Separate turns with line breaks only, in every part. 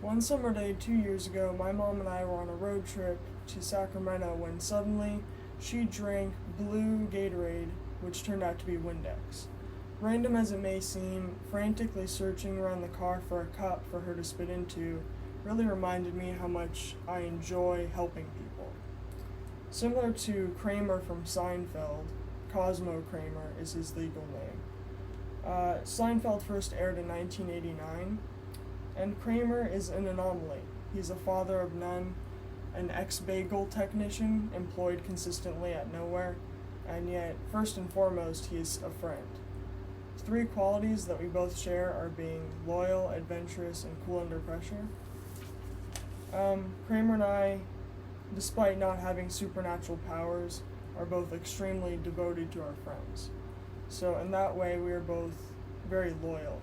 One summer day 2 years ago, my mom and I were on a road trip to Sacramento when suddenly she drank blue Gatorade, which turned out to be Windex. Random as it may seem, frantically searching around the car for a cup for her to spit into really reminded me how much I enjoy helping people. Similar to Kramer from Seinfeld, Cosmo Kramer is his legal name. Seinfeld first aired in 1989, and Kramer is an anomaly. He's a father of none, an ex-bagel technician employed consistently at nowhere, and yet, first and foremost, he is a friend. Three qualities that we both share are being loyal, adventurous, and cool under pressure. Kramer and I, despite not having supernatural powers, are both extremely devoted to our friends. So in that way, we are both very loyal.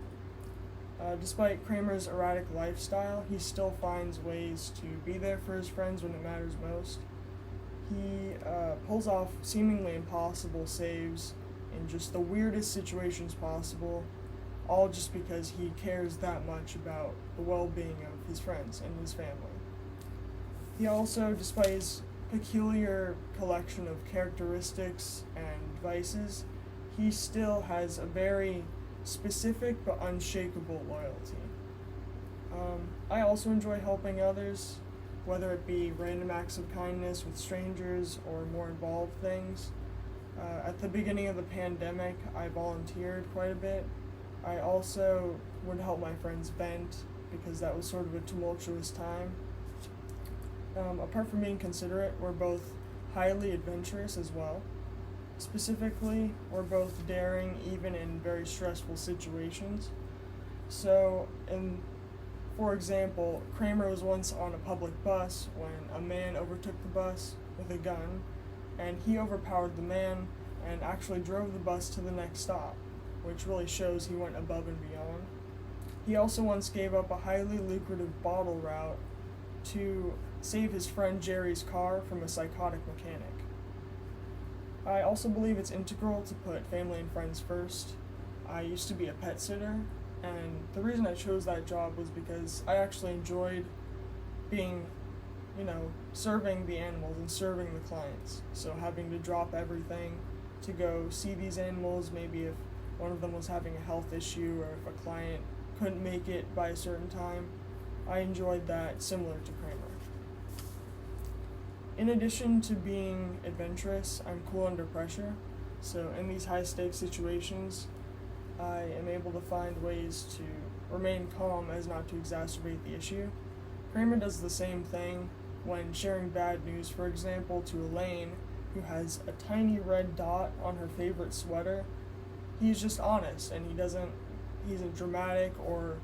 Despite Kramer's erratic lifestyle, he still finds ways to be there for his friends when it matters most. He pulls off seemingly impossible saves in just the weirdest situations possible, all just because he cares that much about the well-being of his friends and his family. He also, despite his peculiar collection of characteristics and vices, he still has a very specific but unshakable loyalty. I also enjoy helping others, whether it be random acts of kindness with strangers or more involved things. At the beginning of the pandemic, I volunteered quite a bit. I also would help my friends vent because that was sort of a tumultuous time. Apart from being considerate, we're both highly adventurous as well. Specifically, we're both daring even in very stressful situations. So, for example, Kramer was once on a public bus when a man overtook the bus with a gun, and he overpowered the man and actually drove the bus to the next stop, which really shows he went above and beyond. He also once gave up a highly lucrative bottle route to save his friend Jerry's car from a psychotic mechanic. I also believe it's integral to put family and friends first. I used to be a pet sitter, and the reason I chose that job was because I actually enjoyed being, serving the animals and serving the clients. So having to drop everything to go see these animals, maybe if one of them was having a health issue or if a client couldn't make it by a certain time, I enjoyed that similar to Kramer. In addition to being adventurous, I'm cool under pressure. So in these high-stakes situations, I am able to find ways to remain calm as not to exacerbate the issue. Kramer does the same thing when sharing bad news, for example, to Elaine, who has a tiny red dot on her favorite sweater. He's just honest, and he isn't dramatic or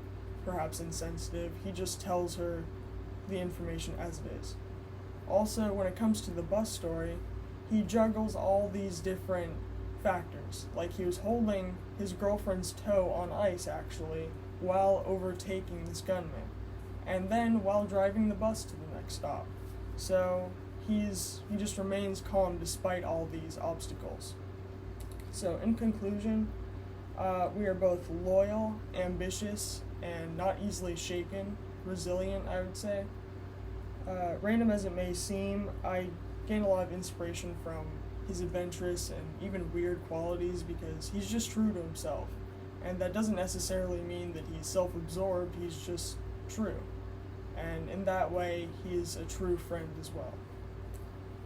perhaps insensitive. He just tells her the information as it is. Also, when it comes to the bus story, he juggles all these different factors. Like he was holding his girlfriend's toe on ice, actually, while overtaking this gunman. And then while driving the bus to the next stop. So he just remains calm despite all these obstacles. So in conclusion, we are both loyal, ambitious, and not easily shaken, resilient, I would say. Random as it may seem, I gain a lot of inspiration from his adventurous and even weird qualities because he's just true to himself. And that doesn't necessarily mean that he's self-absorbed, he's just true. And in that way, he is a true friend as well.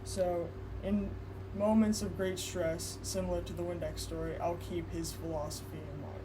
So, in moments of great stress, similar to the Windex story, I'll keep his philosophy in mind.